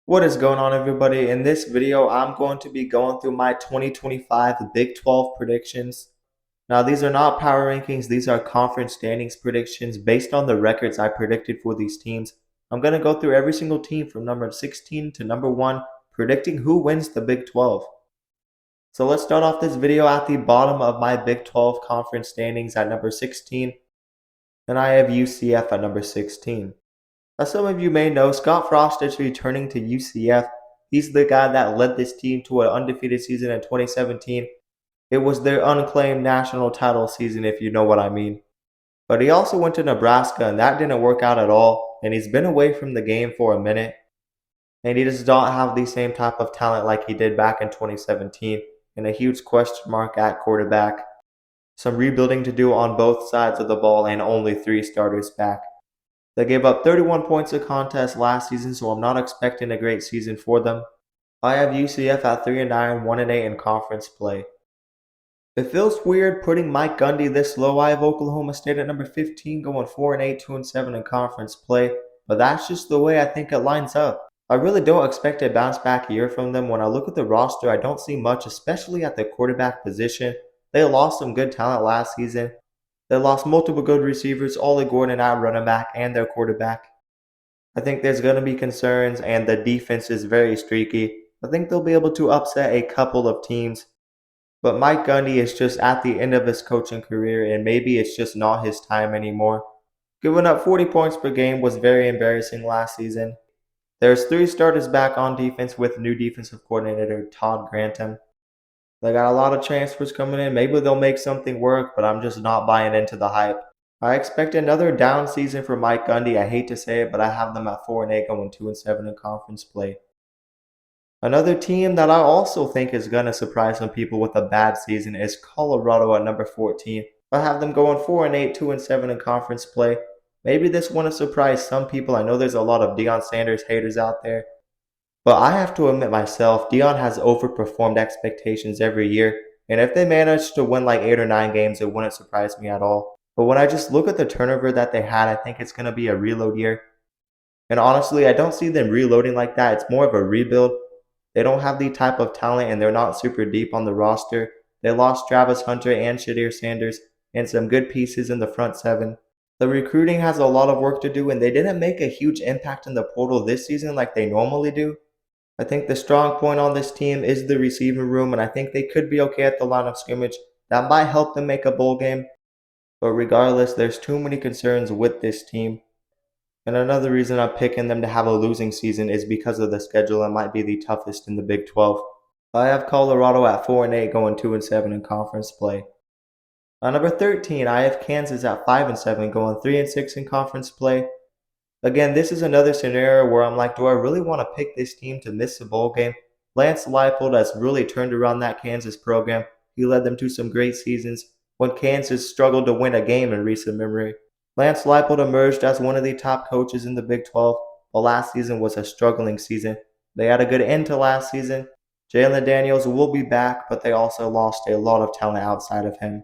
What is going on, everybody? In this video, I'm going to be going through my 2025 Big 12 predictions. Now, these are not power rankings, these are conference standings predictions based on the records I predicted for these teams. I'm going to go through every single team from number 16 to number 1, predicting who wins the Big 12. So let's start off this video at the bottom of my Big 12 conference standings at number 16, and I have UCF at number 16. As some of you may know, Scott Frost is returning to UCF. He's the guy that led this team to an undefeated season in 2017. It was their unclaimed national title season, if you know what I mean. But he also went to Nebraska, and that didn't work out at all. And he's been away from the game for a minute. And he does not have the same type of talent like he did back in 2017. And a huge question mark at quarterback. Some rebuilding to do on both sides of the ball, and only 3 starters back. They gave up 31 points a contest last season, so I'm not expecting a great season for them. I have UCF at 3-9, 1-8 in conference play. It feels weird putting Mike Gundy this low. I have Oklahoma State at number 15, going 4-8, 2-7 in conference play, but that's just the way I think it lines up. I really don't expect a bounce back year from them. When I look at the roster, I don't see much, especially at the quarterback position. They lost some good talent last season. They lost multiple good receivers, Ollie Gordon at running back, and their quarterback. I think there's going to be concerns, and the defense is very streaky. I think they'll be able to upset a couple of teams. But Mike Gundy is just at the end of his coaching career, and maybe it's just not his time anymore. Giving up 40 points per game was very embarrassing last season. There's 3 starters back on defense with new defensive coordinator Todd Grantham. They got a lot of transfers coming in. Maybe they'll make something work, but I'm just not buying into the hype. I expect another down season for Mike Gundy. I hate to say it, but I have them at 4-8, going 2-7 in conference play. Another team that I also think is going to surprise some people with a bad season is Colorado at number 14. I have them going 4-8, 2-7 in conference play. Maybe this one will surprise some people. I know there's a lot of Deion Sanders haters out there. But I have to admit myself, Deion has overperformed expectations every year, and if they manage to win like 8 or 9 games, it wouldn't surprise me at all. But when I just look at the turnover that they had, I think it's going to be a reload year. And honestly, I don't see them reloading like that. It's more of a rebuild. They don't have the type of talent, and they're not super deep on the roster. They lost Travis Hunter and Shadir Sanders, and some good pieces in the front 7. The recruiting has a lot of work to do, and they didn't make a huge impact in the portal this season like they normally do. I think the strong point on this team is the receiving room, and I think they could be okay at the line of scrimmage. That might help them make a bowl game. But regardless, there's too many concerns with this team. And another reason I'm picking them to have a losing season is because of the schedule. It might be the toughest in the Big 12. I have Colorado at 4-8, going 2-7 in conference play. On number 13, I have Kansas at 5-7, going 3-6 in conference play. Again, this is another scenario where I'm like, do I really want to pick this team to miss a bowl game? Lance Leipold has really turned around that Kansas program. He led them to some great seasons when Kansas struggled to win a game in recent memory. Lance Leipold emerged as one of the top coaches in the Big 12, but last season was a struggling season. They had a good end to last season. Jalen Daniels will be back, but they also lost a lot of talent outside of him.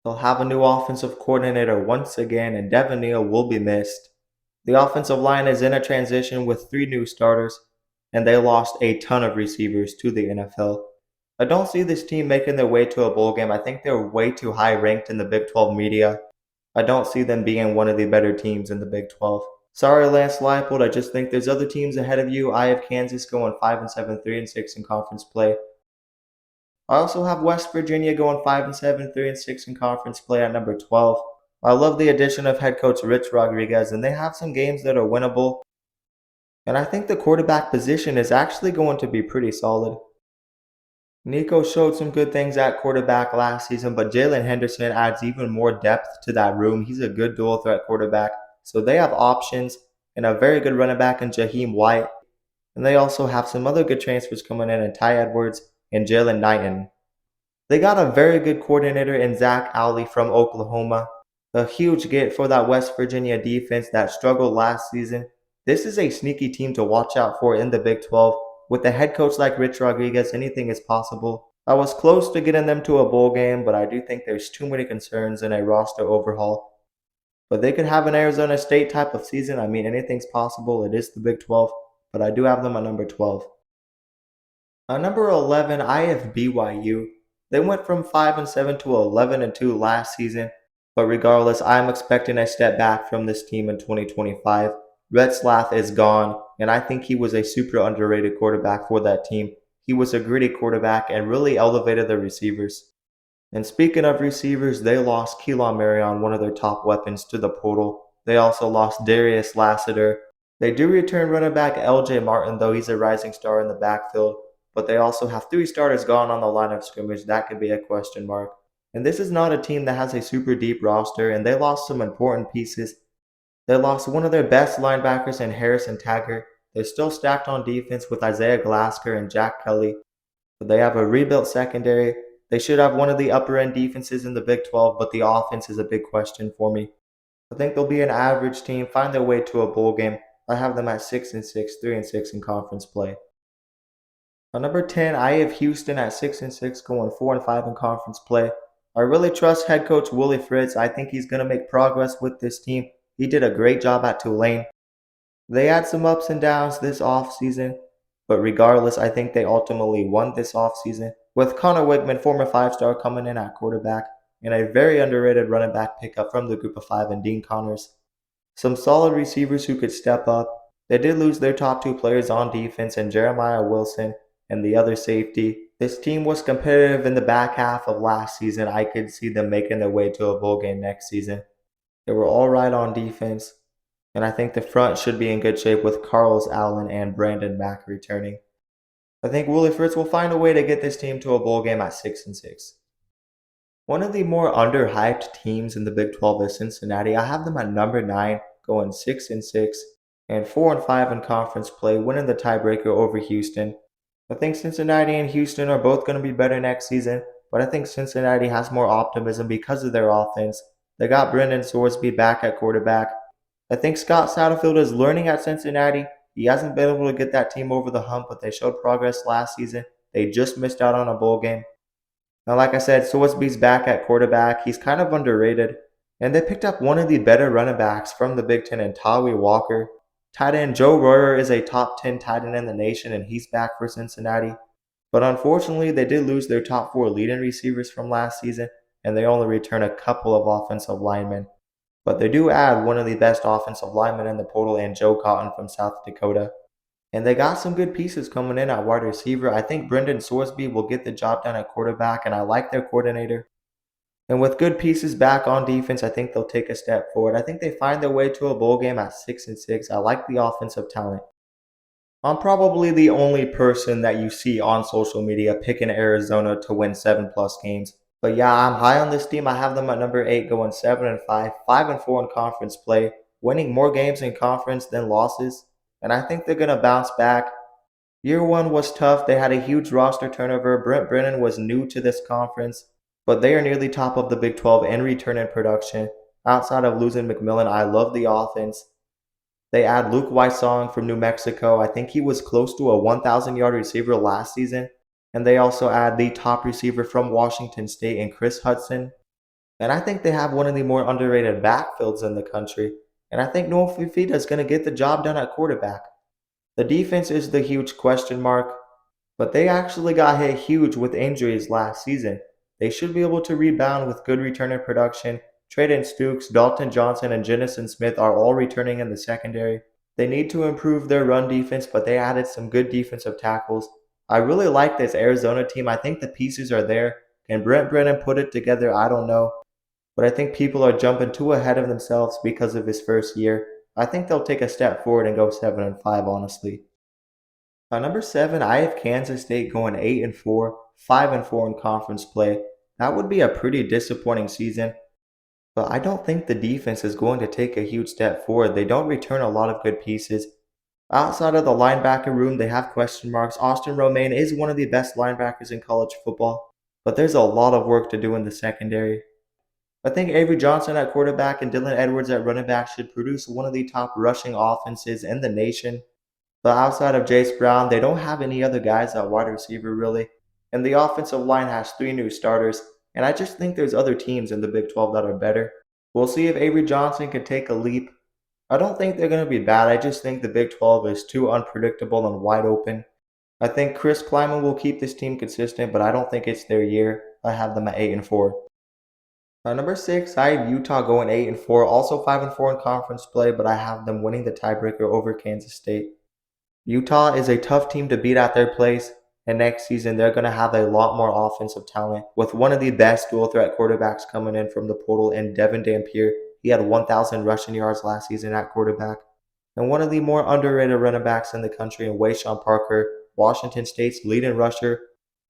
They'll have a new offensive coordinator once again, and Devin Neal will be missed. The offensive line is in a transition with 3 new starters, and they lost a ton of receivers to the NFL. I don't see this team making their way to a bowl game. I think they're way too high ranked in the Big 12 media. I don't see them being one of the better teams in the Big 12. Sorry, Lance Leipold. I just think there's other teams ahead of you. I have Kansas going 5-7, 3-6 in conference play. I also have West Virginia going 5-7, 3-6 in conference play at number 12. I love the addition of head coach Rich Rodriguez, and they have some games that are winnable. And I think the quarterback position is actually going to be pretty solid. Nico showed some good things at quarterback last season, but Jalen Henderson adds even more depth to that room. He's a good dual threat quarterback. So they have options and a very good running back in Jaheim White. And they also have some other good transfers coming in Ty Edwards and Jalen Knighton. They got a very good coordinator in Zach Owley from Oklahoma. A huge get for that West Virginia defense that struggled last season. This is a sneaky team to watch out for in the Big 12. With a head coach like Rich Rodriguez, anything is possible. I was close to getting them to a bowl game, but I do think there's too many concerns in a roster overhaul. But they could have an Arizona State type of season. I mean, anything's possible. It is the Big 12. but I do have them at number 12. Number 11, I have BYU. They went from 5-7 to 11-2 last season, but regardless, I'm expecting a step back from this team in 2025. Retzlaff is gone, and I think he was a super underrated quarterback for that team. He was a gritty quarterback and really elevated the receivers. And speaking of receivers, they lost Keelan Marion, one of their top weapons, to the portal. They also lost Darius Lassiter. They do return running back LJ Martin, though he's a rising star in the backfield, but they also have three starters gone on the line of scrimmage. That could be a question mark. And this is not a team that has a super deep roster, and they lost some important pieces. They lost one of their best linebackers in Harrison Taggart. They're still stacked on defense with Isaiah Glasker and Jack Kelly, but they have a rebuilt secondary. They should have one of the upper end defenses in the Big 12, but the offense is a big question for me. I think they'll be an average team, find their way to a bowl game. I have them at 6-6, 3-6 in conference play. Number 10, I have Houston at 6-6, going 4-5 in conference play. I really trust head coach Willie Fritz. I think he's going to make progress with this team. He did a great job at Tulane. They had some ups and downs this offseason, but regardless, I think they ultimately won this offseason with Connor Wigman, former five-star, coming in at quarterback, and a very underrated running back pickup from the group of five in Dean Connors. Some solid receivers who could step up. They did lose their top two players on defense in Jeremiah Wilson and the other safety. This team was competitive in the back half of last season. I could see them making their way to a bowl game next season. They were all right on defense, and I think the front should be in good shape with Carlos Allen and Brandon Mack returning. I think Willie Fritz will find a way to get this team to a bowl game at 6-6. One of the more underhyped teams in the Big 12 is Cincinnati. I have them at number 9, going 6-6 and 4-5 in conference play, winning the tiebreaker over Houston. I think Cincinnati and Houston are both going to be better next season, but I think Cincinnati has more optimism because of their offense. They got Brendan Sorsby back at quarterback. I think Scott Satterfield is learning at Cincinnati. He hasn't been able to get that team over the hump, but they showed progress last season. They just missed out on a bowl game. Now, like I said, Sorsby's back at quarterback. He's kind of underrated. And they picked up one of the better running backs from the Big Ten in Tawee Walker. Tight end Joe Royer is a top 10 tight end in the nation, and he's back for Cincinnati. But unfortunately, they did lose their top 4 leading receivers from last season, and they only return a couple of offensive linemen. But they do add one of the best offensive linemen in the portal in Joe Cotton from South Dakota. And they got some good pieces coming in at wide receiver. I think Brendan Sorsby will get the job done at quarterback, and I like their coordinator. And with good pieces back on defense, I think they'll take a step forward. I think they find their way to a bowl game at 6-6. I like the offensive talent. I'm probably the only person that you see on social media picking Arizona to win 7+ games. But yeah, I'm high on this team. I have them at number 8, going 7-5, 5-4 in conference play, winning more games in conference than losses. And I think they're going to bounce back. Year 1 was tough. They had a huge roster turnover. Brent Brennan was new to this conference, but they are nearly top of the Big 12 in return in production. Outside of losing McMillan, I love the offense. They add Luke Wysong from New Mexico. I think he was close to a 1,000-yard receiver last season. And they also add the top receiver from Washington State in Chris Hudson. And I think they have one of the more underrated backfields in the country. And I think Noah Fifita is going to get the job done at quarterback. The defense is the huge question mark, but they actually got hit huge with injuries last season. They should be able to rebound with good return in production. Trayden Stukes, Dalton Johnson, and Jennison Smith are all returning in the secondary. They need to improve their run defense, but they added some good defensive tackles. I really like this Arizona team. I think the pieces are there. Can Brent Brennan put it together? I don't know. But I think people are jumping too ahead of themselves because of his first year. I think they'll take a step forward and go 7-5, honestly. Number 7, I have Kansas State going 8-4, 5-4 in conference play. That would be a pretty disappointing season. But I don't think the defense is going to take a huge step forward. They don't return a lot of good pieces. Outside of the linebacker room, they have question marks. Austin Romaine is one of the best linebackers in college football, but there's a lot of work to do in the secondary. I think Avery Johnson at quarterback and Dylan Edwards at running back should produce one of the top rushing offenses in the nation. But outside of Jace Brown, they don't have any other guys at wide receiver really. And the offensive line has 3 new starters, and I just think there's other teams in the Big 12 that are better. We'll see if Avery Johnson can take a leap. I don't think they're going to be bad. I just think the Big 12 is too unpredictable and wide open. I think Chris Kleiman will keep this team consistent, but I don't think it's their year. I have them at 8-4. Number six, I have Utah going 8-4, also 5-4 in conference play, but I have them winning the tiebreaker over Kansas State. Utah is a tough team to beat at their place, and next season they're going to have a lot more offensive talent with one of the best dual threat quarterbacks coming in from the portal in Devin Dampier. He had 1,000 rushing yards last season at quarterback. And one of the more underrated running backs in the country in Wayshawn Parker, Washington State's leading rusher.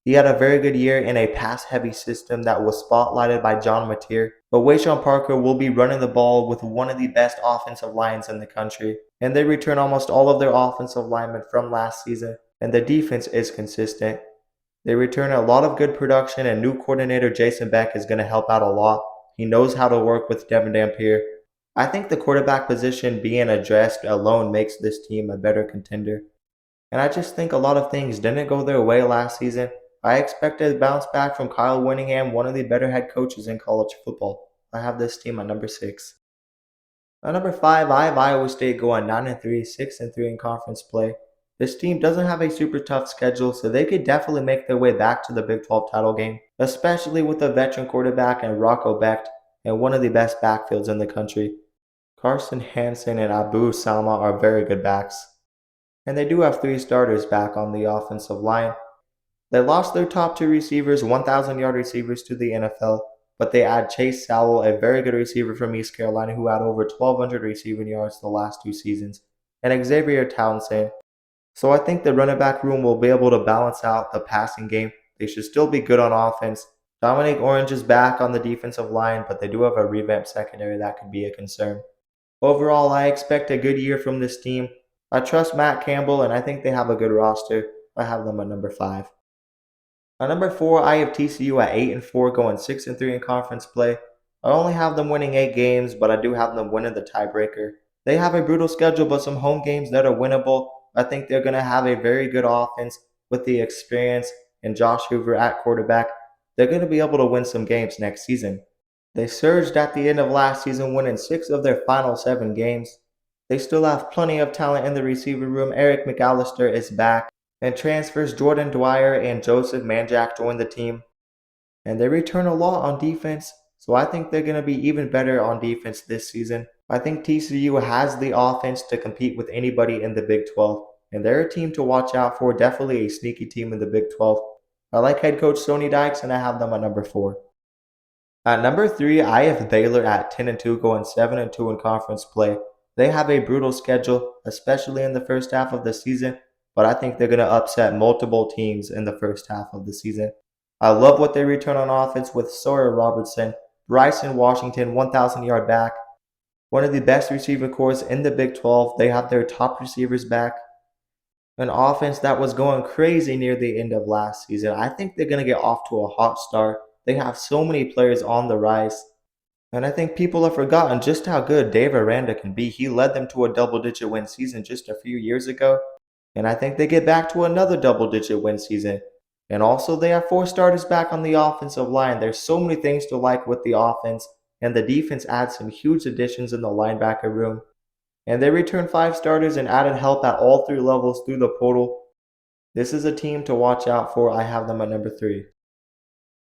He had a very good year in a pass-heavy system that was spotlighted by John Mateer. But Wayshawn Parker will be running the ball with one of the best offensive lines in the country. And they return almost all of their offensive linemen from last season. And the defense is consistent. They return a lot of good production, and new coordinator Jason Beck is going to help out a lot. He knows how to work with Devin Dampier. I think the quarterback position being addressed alone makes this team a better contender. And I just think a lot of things didn't go their way last season. I expected a bounce back from Kyle Whittingham, one of the better head coaches in college football. I have this team at number 6. At number 5, I have Iowa State going 9-3, 6-3 in conference play. This team doesn't have a super tough schedule, so they could definitely make their way back to the Big 12 title game, especially with a veteran quarterback and Rocco Becht and one of the best backfields in the country. Carson Hansen and Abu Salma are very good backs. And they do have 3 starters back on the offensive line. They lost their top 2 receivers, 1,000-yard receivers to the NFL, but they add Chase Sowell, a very good receiver from East Carolina who had over 1,200 receiving yards the last 2 seasons, and Xavier Townsend. So I think the running back room will be able to balance out the passing game. They should still be good on offense. Dominic Orange is back on the defensive line, but they do have a revamped secondary that could be a concern. Overall, I expect a good year from this team. I trust Matt Campbell, and I think they have a good roster. I have them at number 5. At number 4, I have TCU at 8-4, going 6-3 in conference play. I only have them winning 8 games, but I do have them winning the tiebreaker. They have a brutal schedule, but some home games that are winnable. I think they're going to have a very good offense with the experience and Josh Hoover at quarterback. They're going to be able to win some games next season. They surged at the end of last season, winning 6 of their final 7 games. They still have plenty of talent in the receiver room. Eric McAllister is back, and transfers Jordan Dwyer and Joseph Manjack join the team. And they return a lot on defense, so I think they're going to be even better on defense this season. I think TCU has the offense to compete with anybody in the Big 12, and they're a team to watch out for, definitely a sneaky team in the Big 12. I like head coach Sonny Dykes, and I have them at number 4. At number 3, I have Baylor at 10-2, going 7-2 in conference play. They have a brutal schedule, especially in the first half of the season, but I think they're going to upset multiple teams in the first half of the season. I love what they return on offense with Sawyer Robertson, Bryson Washington, 1,000-yard back, one of the best receiver corps in the Big 12. They have their top receivers back. An offense that was going crazy near the end of last season. I think they're going to get off to a hot start. They have so many players on the rise. And I think people have forgotten just how good Dave Aranda can be. He led them to a double-digit win season just a few years ago. And I think they get back to another double-digit win season. And also they have 4 starters back on the offensive line. There's so many things to like with the offense. And the defense adds some huge additions in the linebacker room. And they returned 5 starters and added help at all 3 levels through the portal. This is a team to watch out for. I have them at number 3.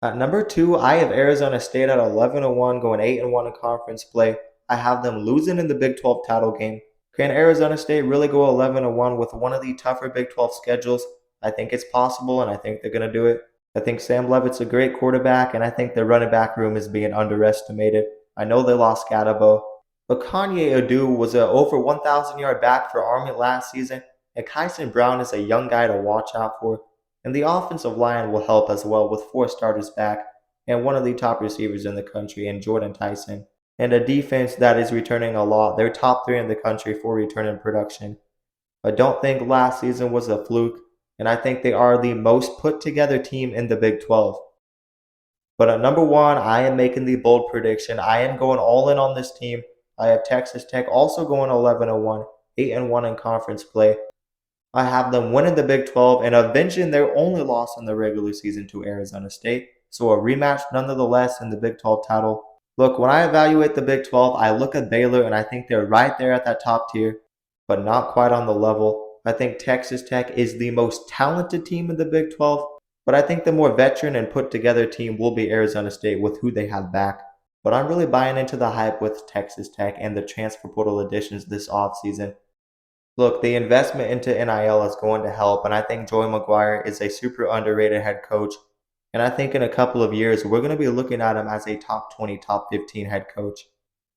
At number 2, I have Arizona State at 11-1, going 8-1 in conference play. I have them losing in the Big 12 title game. Can Arizona State really go 11-1 with one of the tougher Big 12 schedules? I think it's possible, and I think they're going to do it. I think Sam Levitt's a great quarterback, and I think their running back room is being underestimated. I know they lost Gadabo, but Kanye Adu was an over 1,000-yard back for Army last season, and Kyson Brown is a young guy to watch out for. And the offensive line will help as well with 4 starters back and one of the top receivers in the country in Jordan Tyson. And a defense that is returning a lot. They're top 3 in the country for return in production. I don't think last season was a fluke, and I think they are the most put together team in the Big 12. But at number 1, I am making the bold prediction. I am going all in on this team. I have Texas Tech also going 11-1, 8-1 in conference play. I have them winning the Big 12 and avenging their only loss in the regular season to Arizona State. So a rematch nonetheless in the Big 12 title. Look, when I evaluate the Big 12, I look at Baylor and I think they're right there at that top tier, but not quite on the level. I think Texas Tech is the most talented team in the Big 12, but I think the more veteran and put together team will be Arizona State with who they have back. But I'm really buying into the hype with Texas Tech and the transfer portal additions this offseason. Look, the investment into NIL is going to help, and I think Joey McGuire is a super underrated head coach. And I think in a couple of years, we're going to be looking at him as a top 20, top 15 head coach.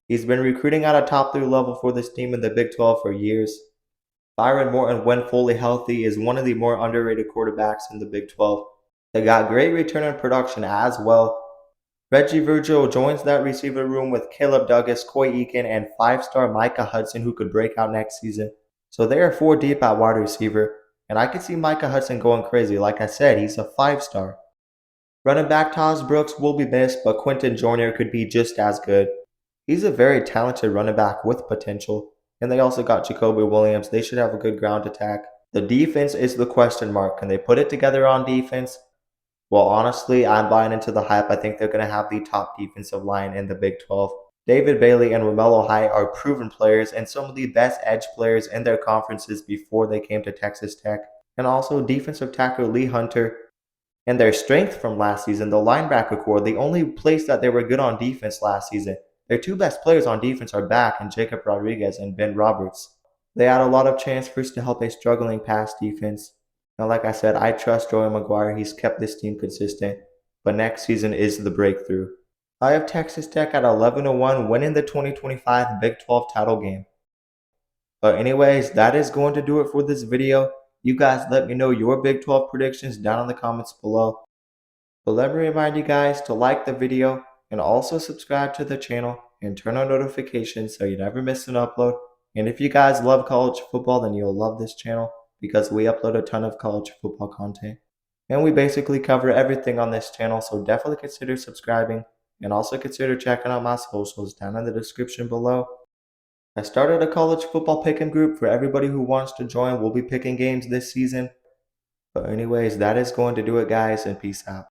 He's been recruiting at a top 3 level for this team in the Big 12 for years. Byron Morton, when fully healthy, is one of the more underrated quarterbacks in the Big 12. They got great return on production as well. Reggie Virgil joins that receiver room with Caleb Douglas, Coy Eakin, and five-star Micah Hudson, who could break out next season. So they are four deep at wide receiver, and I could see Micah Hudson going crazy. Like I said, he's a five-star. Running back Taj Brooks will be missed, but Quinton Joyner could be just as good. He's a very talented running back with potential. And they also got Jacoby Williams. They should have a good ground attack. The defense is the question mark. Can they put it together on defense? Well, honestly, I'm buying into the hype. I think they're going to have the top defensive line in the Big 12. David Bailey and Romello Height are proven players and some of the best edge players in their conferences before they came to Texas Tech. And also defensive tackle Lee Hunter. And their strength from last season, the linebacker core, the only place that they were good on defense last season. Their two best players on defense are back in Jacob Rodriguez and Ben Roberts. They had a lot of transfers to help a struggling pass defense. Now, like I said, I trust Joey McGuire. He's kept this team consistent, but next season is the breakthrough. I have Texas Tech at 11-1, winning the 2025 Big 12 title game. But anyways, that is going to do it for this video. You guys let me know your Big 12 predictions down in the comments below. But let me remind you guys to like the video and also subscribe to the channel and turn on notifications so you never miss an upload. And if you guys love college football, then you'll love this channel because we upload a ton of college football content. And we basically cover everything on this channel, so definitely consider subscribing and also consider checking out my socials down in the description below. I started a college football pick'em group for everybody who wants to join. We'll be picking games this season. But anyways, that is going to do it, guys, and peace out.